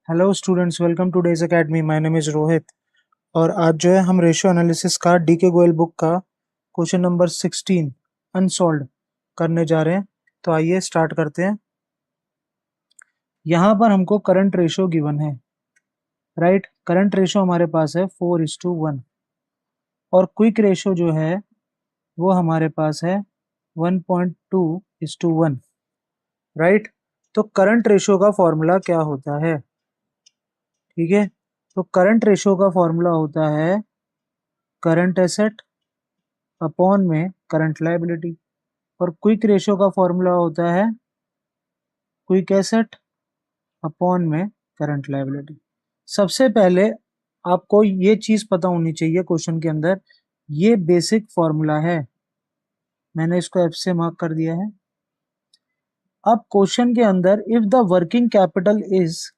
Hello students, welcome two days academy. My name is Rohit और आज जो है हम रेशियो एनालिसिस का डीके गोयल बुक का क्वेश्चन नंबर 16 अनसॉल्व्ड करने जा रहे हैं। तो आइए स्टार्ट करते हैं। यहाँ पर हमको करंट रेशियो गिवन है, राइट। करंट रेशियो हमारे पास है 4:1 और क्विक रेशियो जो है वो हमारे पास है 1.2:1, राइट। तो करंट रेशियो का फॉर्मूला क्या होता है? ठीक है, तो करंट रेशियो का फॉर्मूला होता है करंट एसेट अपॉन में करंट लायबिलिटी, और क्विक रेशियो का फॉर्मूला होता है क्विक एसेट अपॉन में करंट लायबिलिटी। सबसे पहले आपको ये चीज पता होनी चाहिए, क्वेश्चन के अंदर ये बेसिक फॉर्मूला है, मैंने इसको एफ से मार्क कर दिया है। अब क्वेश्चन के अंदर if the working capital is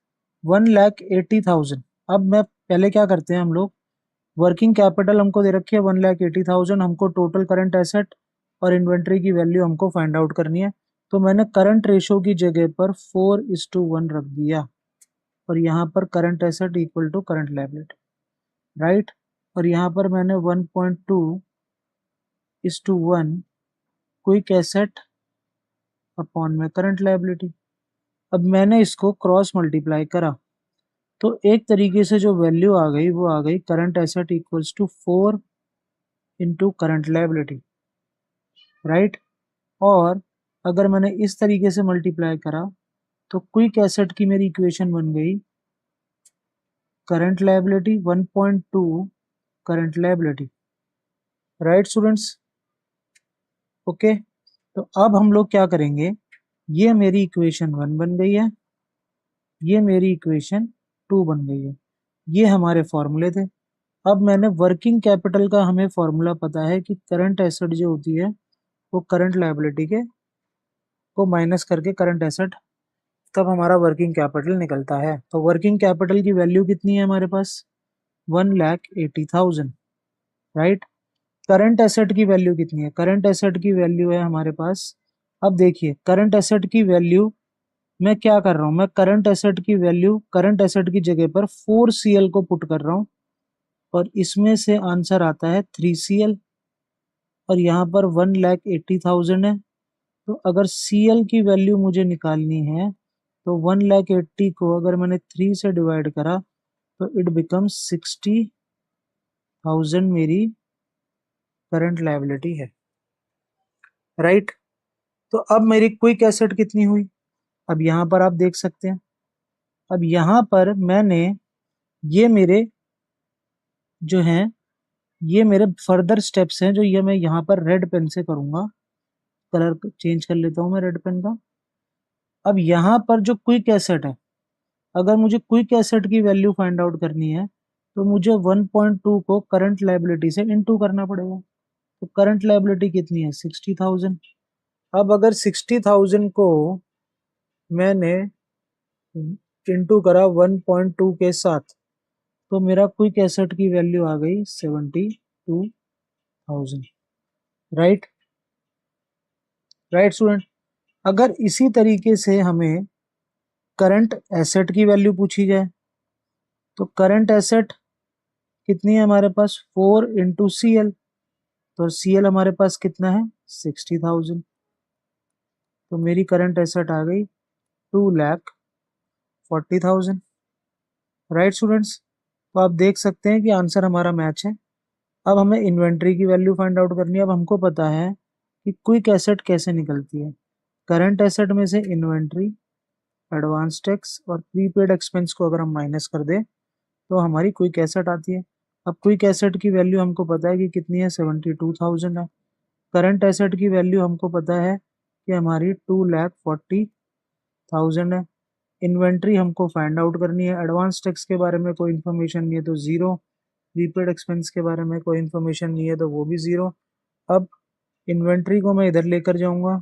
1,80,000, अब मैं पहले क्या करते हैं हम लोग, वर्किंग कैपिटल हमको दे रखी है 1,80,000, हमको टोटल करंट एसेट और इन्वेंट्री की वैल्यू हमको फाइंड आउट करनी है। तो मैंने करंट रेशो की जगह पर 4:1 रख दिया और यहाँ पर current asset equal to current liability, right. और यहाँ पर मैंने 1.2:1 क्विक एसेट अपॉन में करंट लायबिलिटी। अब मैंने इसको क्रॉस मल्टीप्लाई करा तो एक तरीके से जो वैल्यू आ गई वो आ गई current asset equals to 4 into current liability, right. और अगर मैंने इस तरीके से मल्टीप्लाई करा तो क्विक एसेट की मेरी इक्वेशन बन गई current liability 1.2 current liability, right students. Okay, तो अब हम लोग क्या करेंगे, ये मेरी इक्वेशन 1 बन गई है, ये मेरी इक्वेशन 2 बन गई है, ये हमारे फॉर्मूले थे। अब मैंने वर्किंग कैपिटल का हमें फॉर्मूला पता है कि करंट एसेट जो होती है वो करंट लायबिलिटी के को माइनस करके करंट एसेट, तब हमारा वर्किंग कैपिटल निकलता है। तो वर्किंग कैपिटल की वैल्यू कितनी है हमारे पास, 1,80,000, राइट। करंट एसेट की वैल्यू कितनी है, करंट एसेट की वैल्यू है हमारे पास, अब देखिए करंट एसेट की वैल्यू मैं क्या कर रहा हूं, मैं करंट एसेट की वैल्यू करंट एसेट की जगह पर 4CL को पुट कर रहा हूं और इसमें से आंसर आता है 3CL और यहाँ पर 1,80,000 है। तो अगर CL की वैल्यू मुझे निकालनी है तो 1,80,000 को अगर मैंने 3 से डिवाइड करा तो इट बिकम्स 60,000 मेरी करंट लायबिलिटी है, राइट। तो अब मेरी क्विक एसेट कितनी हुई, अब यहाँ पर आप देख सकते हैं। अब यहाँ पर मैंने ये मेरे जो हैं, ये मेरे फर्दर स्टेप्स हैं जो ये मैं यहाँ पर रेड पेन से करूंगा, कलर चेंज कर लेता हूँ मैं रेड पेन का। अब यहाँ पर जो क्विक एसेट है, अगर मुझे क्विक एसेट की वैल्यू फाइंड आउट करनी है तो मुझे 1.2 को करंट लायबिलिटी से इनटू करना पड़ेगा। तो करंट लायबिलिटी कितनी है, 60,000। अब अगर 60,000 को मैंने इनटू करा 1.2 के साथ तो मेरा क्विक एसेट की वैल्यू आ गई 72,000, राइट, राइट स्टूडेंट। अगर इसी तरीके से हमें करंट एसेट की वैल्यू पूछी जाए तो करंट एसेट कितनी है हमारे पास, 4 इंटू CL, तो CL हमारे पास कितना है, 60,000। तो मेरी करंट एसेट आ गई 2,40,000, राइट स्टूडेंट्स। तो आप देख सकते हैं कि आंसर हमारा मैच है। अब हमें इन्वेंट्री की वैल्यू फाइंड आउट करनी है। अब हमको पता है कि क्विक एसेट कैसे निकलती है, करंट एसेट में से इन्वेंट्री, एडवांस टैक्स और प्रीपेड एक्सपेंस को अगर हम माइनस कर दें तो हमारी क्विक एसेट आती है। अब क्विक एसेट की वैल्यू हमको पता है कि कितनी है, 72,000 है। करंट एसेट की वैल्यू हमको पता है कि हमारी 2,40,000 है। इन्वेंट्री हमको फाइंड आउट करनी है, एडवांस टैक्स के बारे में कोई इन्फॉर्मेशन नहीं है तो जीरो, प्रीपेड एक्सपेंस के बारे में कोई इन्फॉर्मेशन नहीं है तो वो भी जीरो। अब इन्वेंट्री को मैं इधर लेकर जाऊंगा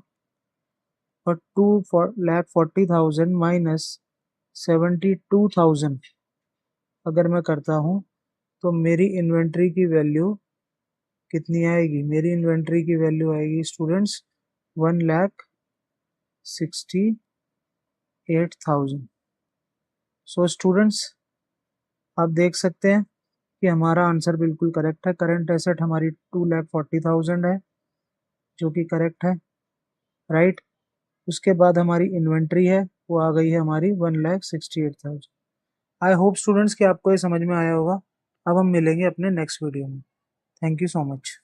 और 2,40,000 माइनस 72,000 अगर मैं करता हूँ तो मेरी इन्वेंट्री की वैल्यू कितनी आएगी, मेरी इन्वेंट्री की वैल्यू आएगी स्टूडेंट्स 1,68,000, सो स्टूडेंट्स, आप देख सकते हैं कि हमारा आंसर बिल्कुल करेक्ट है। करंट एसेट हमारी 2,40,000 है, जो कि करेक्ट है, राइट। उसके बाद हमारी इन्वेंट्री है, वो आ गई है हमारी 1,68,000। आई होप स्टूडेंट्स कि आपको ये समझ में आया होगा। अब हम मिलेंगे अपने नेक्स्ट वीडियो में। Thank you so much.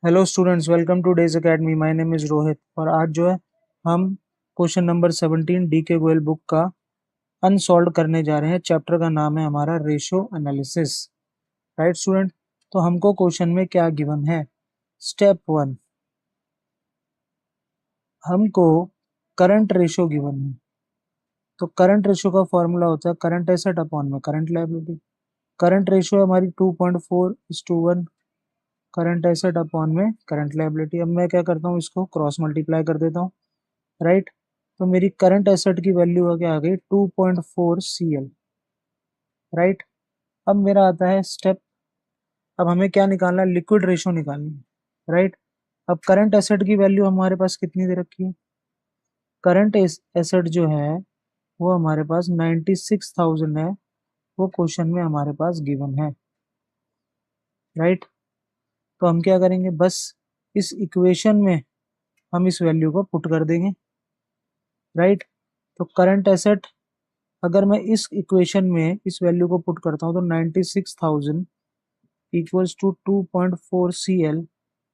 Hello students, welcome two days academy. My name is Rohit और आज जो है हम क्वेश्चन नंबर 17 डी के गोयल बुक का अनसॉल्व करने जा रहे हैं। चैप्टर का नाम है हमारा रेशो एनालिसिस, राइट स्टूडेंट। तो हमको क्वेश्चन में क्या गिवन है? स्टेप 1, हमको करंट रेशो गिवन है। तो करंट रेशो का फॉर्मूला होता है करंट एसेट अपॉन में करंट लायबिलिटी। करंट रेशो हमारी 2.4:1, करंट एसेट अपॉन में करंट लायबिलिटी। अब मैं क्या करता हूँ, इसको क्रॉस मल्टीप्लाई कर देता हूँ, राइट। तो मेरी करंट एसेट की वैल्यू क्या आ गई? 2.4 CL, राइट। अब मेरा आता है स्टेप, अब हमें क्या निकालना है? लिक्विड रेशो निकालनी है, राइट। अब करंट एसेट की वैल्यू हमारे पास कितनी दे रखी है? करंट एसेट जो है वो हमारे पास 96,000 है, वो क्वेश्चन में हमारे पास गिवन है, राइट। तो हम क्या करेंगे, बस इस इक्वेशन में हम इस वैल्यू को पुट कर देंगे, राइट। तो करंट एसेट, अगर मैं इस इक्वेशन में इस वैल्यू को पुट करता हूँ तो 96,000 इक्वल्स टू 2.4 CL।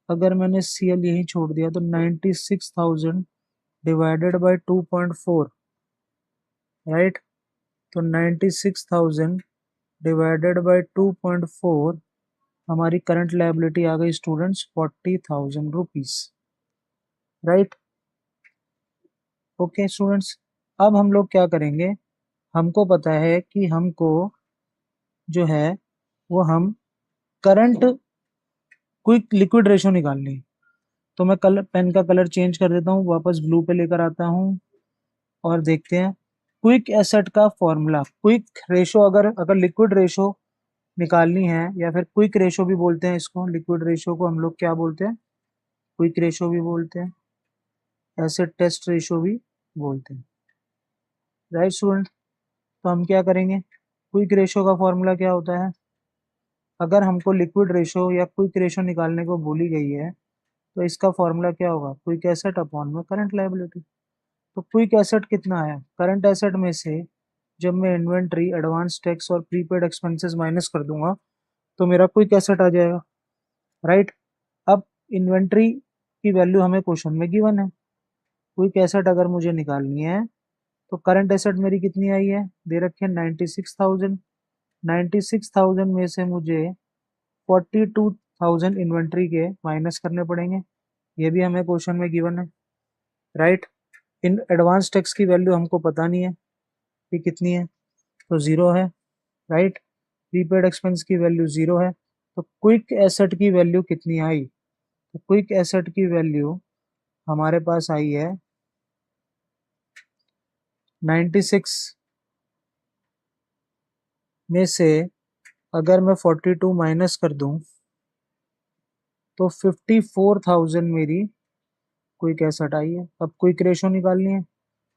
अगर मैंने CL यही छोड़ दिया तो 96,000 डिवाइडेड बाय 2.4, राइट। तो 96,000 डिवाइडेड बाय 2.4, हमारी करंट लायबिलिटी आ गई students 40,000 rupees, right. Okay students, अब हम लोग क्या करेंगे, हमको पता है कि हमको जो है वो हम करंट क्विक लिक्विड रेशो निकालनी है। तो मैं कलर, पेन का कलर चेंज कर देता हूँ, वापस ब्लू पे लेकर आता हूँ और देखते हैं क्विक एसेट का फॉर्मूला। क्विक रेशो, अगर अगर लिक्विड रेशो निकालनी है या फिर क्विक रेशो भी बोलते हैं इसको, लिक्विड रेशो को हम लोग क्या बोलते हैं? क्विक रेशो भी बोलते हैं, एसिड टेस्ट रेशो भी बोलते हैं, राइट स्टूडेंट। तो हम क्या करेंगे, क्विक रेशो का फॉर्मूला क्या होता है? अगर हमको लिक्विड रेशो या क्विक रेशो निकालने को बोली गई है तो इसका फॉर्मूला क्या होगा? क्विक एसेट अपॉन में करंट लायबिलिटी। तो क्विक एसेट कितना आया? करंट एसेट में से जब मैं इन्वेंट्री, एडवांस टैक्स और प्रीपेड एक्सपेंसेस माइनस कर दूंगा तो मेरा क्विक एसेट आ जाएगा, राइट। अब इन्वेंट्री की वैल्यू हमें क्वेश्चन में गिवन है। क्विक एसेट अगर मुझे निकालनी है तो करंट एसेट मेरी कितनी आई है? दे रखे हैं 96,000। 96,000 में से मुझे 42,000 इन्वेंट्री के माइनस करने पड़ेंगे, ये भी हमें क्वेश्चन में गिवन है, राइट। इन एडवांस टैक्स की वैल्यू हमको पता नहीं है कि कितनी है, तो ज़ीरो है, राइट। प्रीपेड एक्सपेंस की वैल्यू ज़ीरो है। तो क्विक एसेट की वैल्यू कितनी आई? तो क्विक एसेट की वैल्यू हमारे पास आई है 96 में से अगर मैं 42 माइनस कर दूं तो 54,000 मेरी क्विक एसेट आई है। अब क्विक रेशो निकालनी है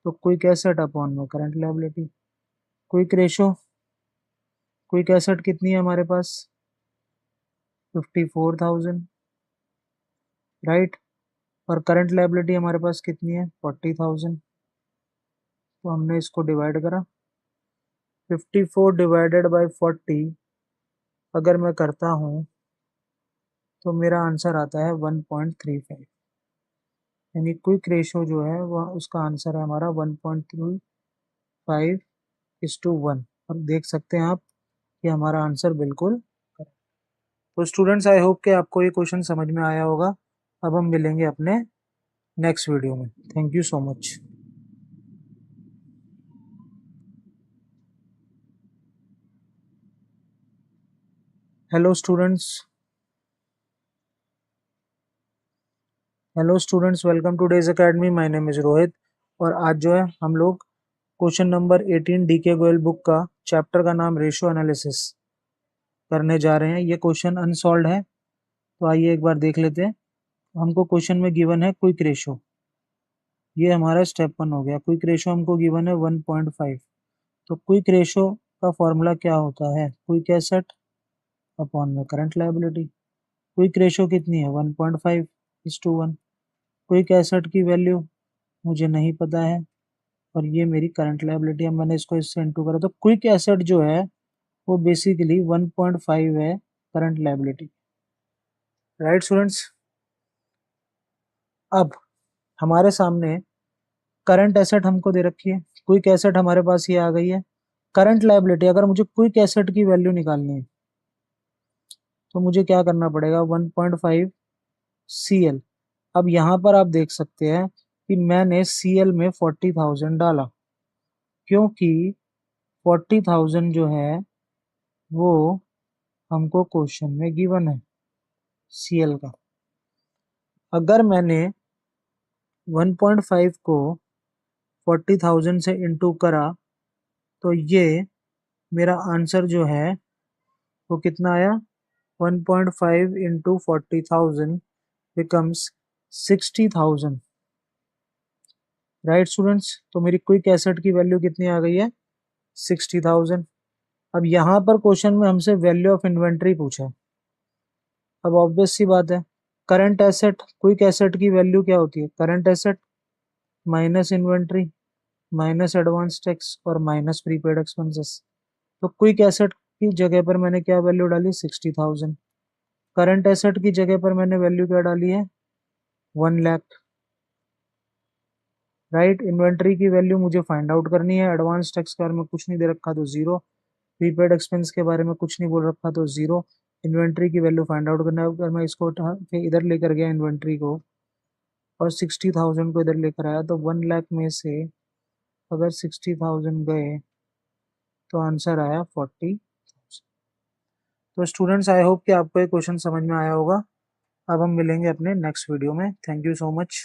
तो क्विक एसेट अपॉन में current liability. Quick ratio, quick asset कितनी है हमारे पास? 54,000, राइट। और करंट लायबिलिटी हमारे पास कितनी है? 40,000। तो हमने इसको डिवाइड करा, 54 डिवाइडेड बाय 40 अगर मैं करता हूँ तो मेरा आंसर आता है 1.35, यानी क्विक रेशो जो है वह उसका आंसर है हमारा 1.35:1। और देख सकते हैं आप कि हमारा आंसर बिल्कुल correct। तो स्टूडेंट्स, आई होप कि आपको ये क्वेश्चन समझ में आया होगा। अब हम मिलेंगे अपने नेक्स्ट वीडियो में। Thank you so much. Hello students, welcome two days academy. My name is Rohit और आज जो है हम लोग क्वेश्चन नंबर 18 डी के गोयल बुक का चैप्टर का नाम रेशो एनालिसिस करने जा रहे हैं। ये क्वेश्चन अनसॉल्व है, तो आइए एक बार देख लेते हैं। हमको क्वेश्चन में गिवन है क्विक रेशो, ये हमारा स्टेप 1 हो गया। क्विक रेशो हमको गिवन है 1.5। तो क्विक रेशो का फॉर्मूला क्या होता है? क्विक एसेट अपॉन में करंट लायबिलिटी। क्विक रेशो कितनी है? 1.5:1। क्विक एसेट की वैल्यू मुझे नहीं पता है और ये मेरी करंट लायबिलिटी है, मैंने इसको इससे इंटू करा। तो क्विक एसेट जो है वो बेसिकली 1.5 है करंट लायबिलिटी। राइट स्टूडेंट्स, अब हमारे सामने करंट एसेट हमको दे रखी है, क्विक एसेट हमारे पास ये आ गई है। करंट लायबिलिटी, अगर मुझे क्विक एसेट की वैल्यू निकालनी है तो मुझे क्या करना पड़ेगा? 1.5 CL। अब यहाँ पर आप देख सकते हैं कि मैंने CL में 40,000 डाला, क्योंकि 40,000 जो है वो हमको क्वेश्चन में गिवन है CL का। अगर मैंने 1.5 को 40,000 से इंटू करा तो ये मेरा आंसर जो है वो कितना आया? 1.5 इंटू 40,000 बिकम्स 60,000। राइट स्टूडेंट्स, तो मेरी क्विक एसेट की वैल्यू कितनी आ गई है? 60,000। अब यहाँ पर क्वेश्चन में हमसे वैल्यू ऑफ इन्वेंट्री पूछा है। अब ऑब्वियस सी बात है, करंट एसेट क्विक एसेट की वैल्यू क्या होती है? Current asset minus inventory minus advance tax और माइनस प्रीपेड एक्सपेंसेस। तो क्विक एसेट की जगह पर मैंने क्या वैल्यू डाली? 60,000। करंट एसेट की जगह पर मैंने वैल्यू क्या डाली है? 1 लाख। राइट, इन्वेंट्री की वैल्यू मुझे फाइंड आउट करनी है। एडवांस टैक्स के बारे में कुछ नहीं दे रखा तो 0। प्रीपेड एक्सपेंस के बारे में कुछ नहीं बोल रखा तो 0। इन्वेंट्री की वैल्यू फाइंड आउट करना है। अगर मैं इसको उठा के इधर लेकर गया इन्वेंट्री को और 60,000 को इधर लेकर आया तो 1 लाख में से अगर 60,000 गए तो आंसर आया 40। तो स्टूडेंट्स, आई होप कि आपको ये क्वेश्चन समझ में आया होगा। अब हम मिलेंगे अपने नेक्स्ट वीडियो में। Thank you so much.